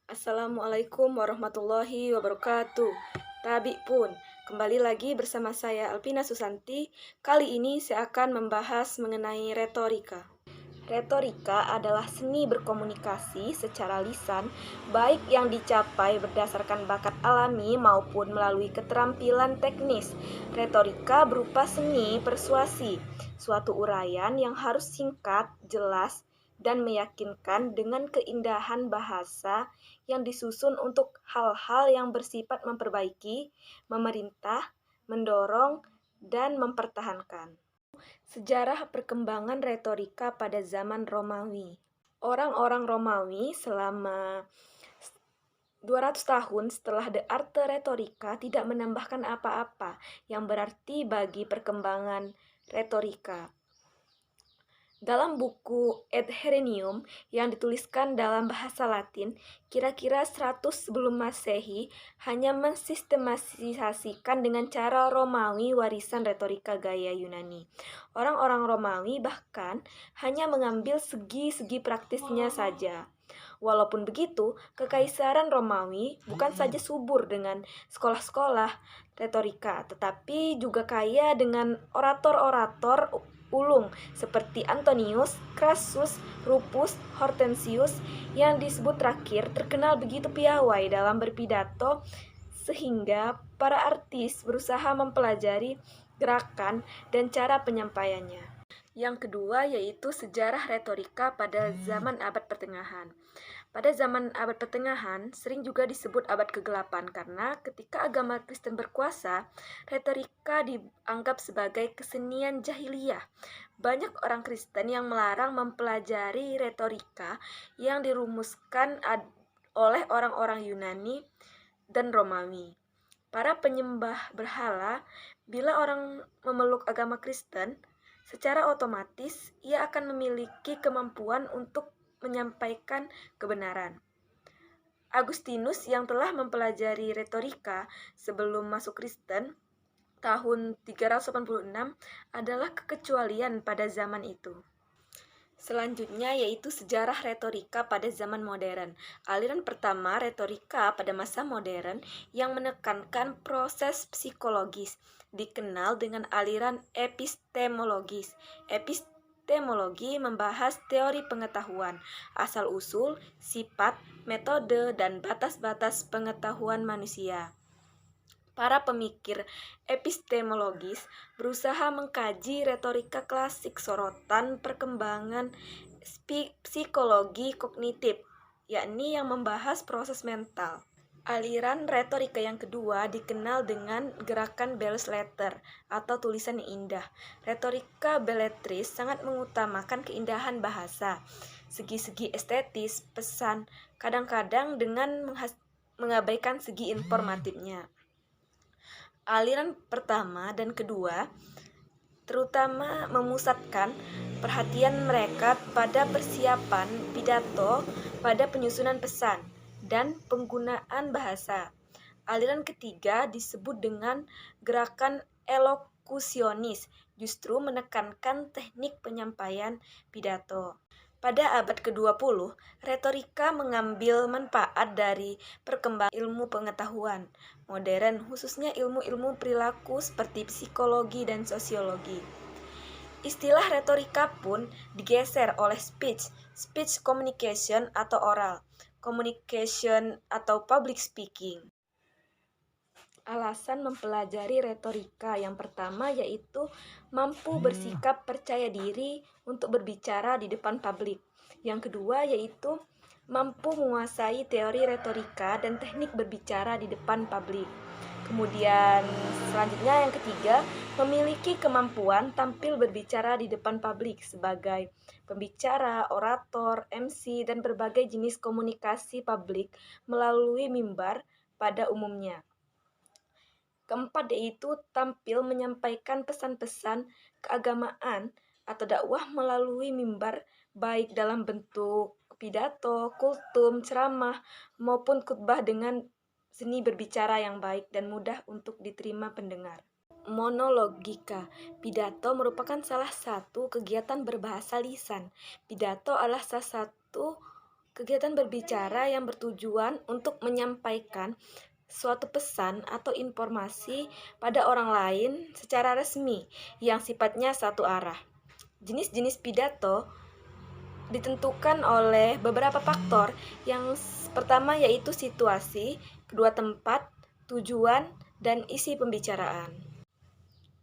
Assalamualaikum warahmatullahi wabarakatuh. Tabi pun, kembali lagi bersama saya Alpina Susanti. Kali ini saya akan membahas mengenai retorika. Retorika adalah seni berkomunikasi secara lisan, baik yang dicapai berdasarkan bakat alami maupun melalui keterampilan teknis. Retorika berupa seni persuasi, suatu uraian yang harus singkat, jelas, dan meyakinkan dengan keindahan bahasa yang disusun untuk hal-hal yang bersifat memperbaiki, memerintah, mendorong, dan mempertahankan. Sejarah perkembangan retorika pada zaman Romawi. Orang-orang Romawi selama 200 tahun setelah The Arte Retorika tidak menambahkan apa-apa yang berarti bagi perkembangan retorika. Dalam buku Ad Herennium yang dituliskan dalam bahasa Latin, kira-kira 100 sebelum Masehi hanya mensistematisasikan dengan cara Romawi warisan retorika gaya Yunani. Orang-orang Romawi bahkan hanya mengambil segi-segi praktisnya saja. Walaupun begitu, Kekaisaran Romawi bukan saja subur dengan sekolah-sekolah retorika, tetapi juga kaya dengan orator-orator ulung seperti Antonius, Crassus, Rufus, Hortensius yang disebut terakhir terkenal begitu piawai dalam berpidato sehingga para artis berusaha mempelajari gerakan dan cara penyampaiannya. Yang kedua yaitu sejarah retorika pada zaman abad pertengahan. Pada zaman abad pertengahan sering juga disebut abad kegelapan karena ketika agama Kristen berkuasa, retorika dianggap sebagai kesenian jahiliyah. Banyak orang Kristen yang melarang mempelajari retorika yang dirumuskan oleh orang-orang Yunani dan Romawi. Para penyembah berhala, bila orang memeluk agama Kristen, secara otomatis ia akan memiliki kemampuan untuk menyampaikan kebenaran. Agustinus yang telah mempelajari retorika sebelum masuk Kristen tahun 386 adalah kekecualian pada zaman itu. Selanjutnya yaitu sejarah retorika pada zaman modern. Aliran pertama retorika pada masa modern yang menekankan proses psikologis dikenal dengan aliran epistemologis. Epistemologi membahas teori pengetahuan, asal-usul, sifat, metode, dan batas-batas pengetahuan manusia. Para pemikir epistemologis berusaha mengkaji retorika klasik sorotan perkembangan psikologi kognitif, yakni yang membahas proses mental. Aliran retorika yang kedua dikenal dengan gerakan belles lettres atau tulisan yang indah. Retorika belletris sangat mengutamakan keindahan bahasa, segi-segi estetis, pesan, kadang-kadang dengan mengabaikan segi informatifnya. Aliran pertama dan kedua terutama memusatkan perhatian mereka pada persiapan pidato, pada penyusunan pesan, dan penggunaan bahasa. Aliran ketiga disebut dengan gerakan elokusionis, justru menekankan teknik penyampaian pidato. Pada abad ke-20, retorika mengambil manfaat dari perkembangan ilmu pengetahuan modern, khususnya ilmu-ilmu perilaku seperti psikologi dan sosiologi. Istilah retorika pun digeser oleh speech communication atau oral communication atau public speaking. Alasan mempelajari retorika yang pertama yaitu mampu bersikap percaya diri untuk berbicara di depan publik. Yang kedua yaitu mampu menguasai teori retorika dan teknik berbicara di depan publik. Kemudian selanjutnya yang ketiga, memiliki kemampuan tampil berbicara di depan publik sebagai pembicara, orator, MC, dan berbagai jenis komunikasi publik melalui mimbar pada umumnya. Keempat yaitu tampil menyampaikan pesan-pesan keagamaan atau dakwah melalui mimbar baik dalam bentuk pidato, kultum, ceramah maupun khutbah dengan seni berbicara yang baik dan mudah untuk diterima pendengar. Monologika. Pidato merupakan salah satu kegiatan berbahasa lisan. Pidato adalah salah satu Kegiatan berbicara yang bertujuan untuk menyampaikan suatu pesan atau informasi pada orang lain secara resmi yang sifatnya satu arah. Jenis-jenis pidato ditentukan oleh beberapa faktor. Yang pertama yaitu situasi, kedua tempat, tujuan, dan isi pembicaraan.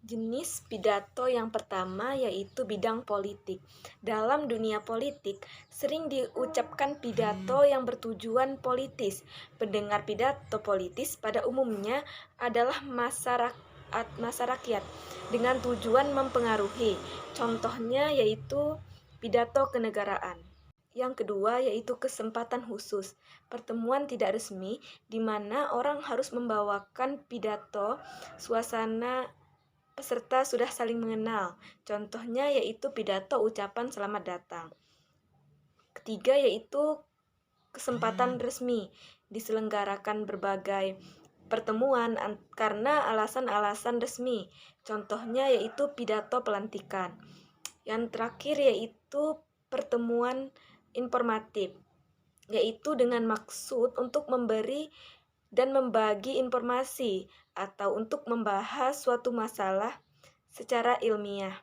Jenis pidato yang pertama yaitu bidang politik. Dalam dunia politik, sering diucapkan pidato yang bertujuan politis. Pendengar pidato politis pada umumnya adalah masa rakyat dengan tujuan mempengaruhi. Contohnya yaitu pidato kenegaraan. Yang kedua yaitu kesempatan khusus. Pertemuan tidak resmi di mana orang harus membawakan pidato, suasana peserta sudah saling mengenal. Contohnya yaitu pidato ucapan selamat datang. Ketiga yaitu kesempatan resmi. Diselenggarakan berbagai pertemuan karena alasan-alasan resmi. Contohnya yaitu pidato pelantikan. Yang terakhir yaitu pertemuan informatif, yaitu dengan maksud untuk memberi dan membagi informasi atau untuk membahas suatu masalah secara ilmiah.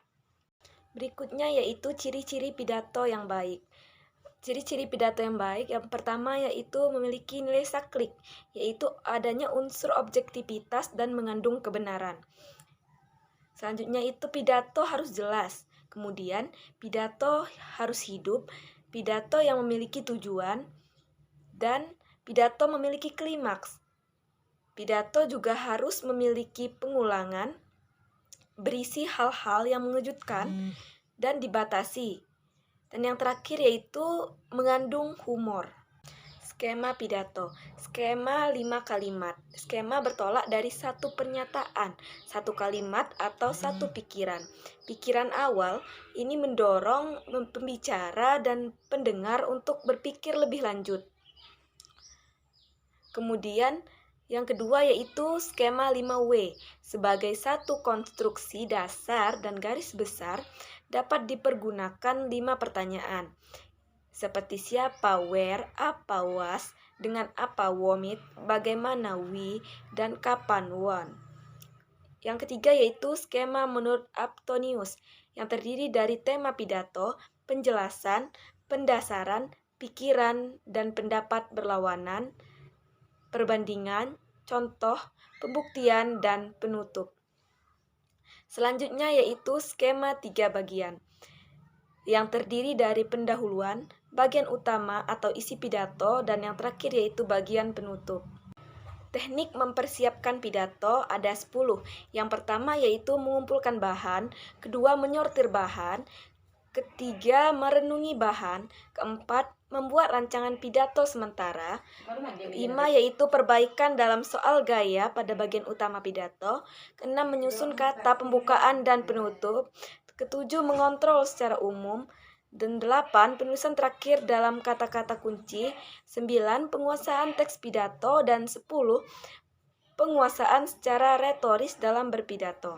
Berikutnya yaitu ciri-ciri pidato yang baik. Ciri-ciri pidato yang baik yang pertama yaitu memiliki nilai saklik, yaitu adanya unsur objektivitas dan mengandung kebenaran. Selanjutnya itu pidato harus jelas. Kemudian pidato harus hidup, pidato yang memiliki tujuan, dan pidato memiliki klimaks. Pidato juga harus memiliki pengulangan, berisi hal-hal yang mengejutkan, dan dibatasi. Dan yang terakhir yaitu mengandung humor. Skema pidato. Skema 5 kalimat. Skema bertolak dari satu pernyataan, satu kalimat, atau satu pikiran. Pikiran awal ini mendorong pembicara dan pendengar untuk berpikir lebih lanjut. Kemudian yang kedua yaitu skema 5W. Sebagai satu konstruksi dasar dan garis besar dapat dipergunakan 5 pertanyaan. Seperti siapa, where, apa, was, dengan apa, womit, bagaimana, we, dan kapan, when. Yang ketiga yaitu skema menurut Aptonius, yang terdiri dari tema pidato, penjelasan, pendasaran, pikiran, dan pendapat berlawanan, perbandingan, contoh, pembuktian, dan penutup. Selanjutnya yaitu skema 3 bagian, yang terdiri dari pendahuluan, bagian utama atau isi pidato, dan yang terakhir yaitu bagian penutup. Teknik mempersiapkan pidato ada 10. Yang pertama yaitu mengumpulkan bahan, kedua menyortir bahan, ketiga merenungi bahan, keempat membuat rancangan pidato sementara, 5 yaitu perbaikan dalam soal gaya pada bagian utama pidato, keenam menyusun kata pembukaan dan penutup, ketujuh mengontrol secara umum, dan 8 penulisan terakhir dalam kata-kata kunci, 9 penguasaan teks pidato, dan 10 penguasaan secara retoris dalam berpidato.